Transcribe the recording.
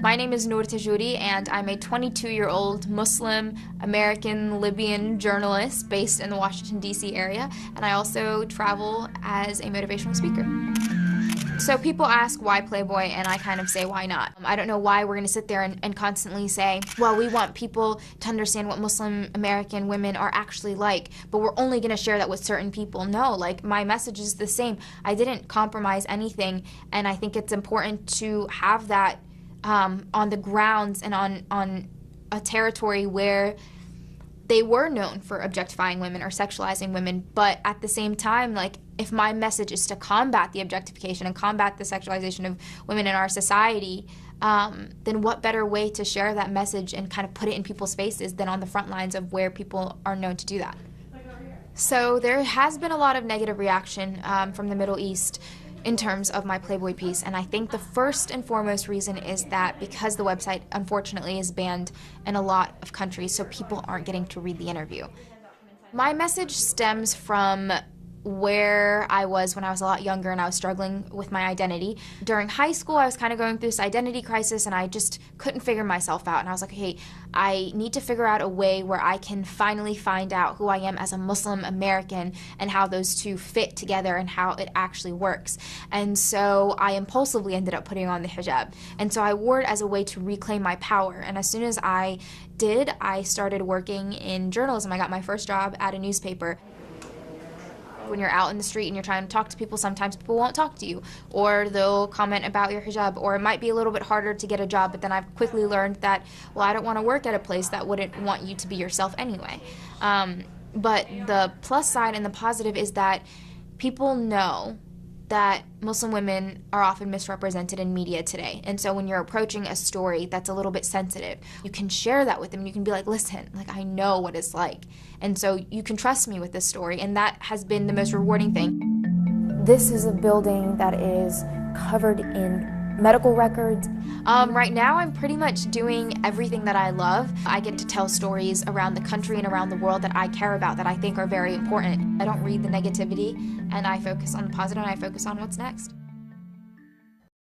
My name is Noor Tajuri, and I'm a 22-year-old Muslim American Libyan journalist based in the Washington, D.C. area, and I also travel as a motivational speaker. So people ask why Playboy, and I kind of say why not. I don't know why we're going to sit there and constantly say, well, we want people to understand what Muslim American women are actually like, but we're only going to share that with certain people. No, like, my message is the same. I didn't compromise anything, and I think it's important to have that on the grounds and on a territory where they were known for objectifying women or sexualizing women, but at the same time, like, if my message is to combat the objectification and combat the sexualization of women in our society, then what better way to share that message and kind of put it in people's faces than on the front lines of where people are known to do that. So there has been a lot of negative reaction from the Middle East in terms of my Playboy piece, and I think the first and foremost reason is that because the website unfortunately is banned in a lot of countries, so people aren't getting to read the interview. My message stems from where I was when I was a lot younger and I was struggling with my identity. During high school, I was kind of going through this identity crisis and I just couldn't figure myself out. And I was like, hey, I need to figure out a way where I can finally find out who I am as a Muslim American and how those two fit together and how it actually works. And so I impulsively ended up putting on the hijab. And so I wore it as a way to reclaim my power. And as soon as I did, I started working in journalism. I got my first job at a newspaper. When you're out in the street and you're trying to talk to people, sometimes people won't talk to you, or they'll comment about your hijab, or it might be a little bit harder to get a job, but then I've quickly learned that, well, I don't want to work at a place that wouldn't want you to be yourself anyway. But the plus side and the positive is that people know that Muslim women are often misrepresented in media today. And so when you're approaching a story that's a little bit sensitive, you can share that with them. You can be like, listen, like, I know what it's like. And so you can trust me with this story. And that has been the most rewarding thing. This is a building that is covered in medical records. Right now I'm pretty much doing everything that I love. I get to tell stories around the country and around the world that I care about, that I think are very important. I don't read the negativity, and I focus on the positive, and I focus on what's next.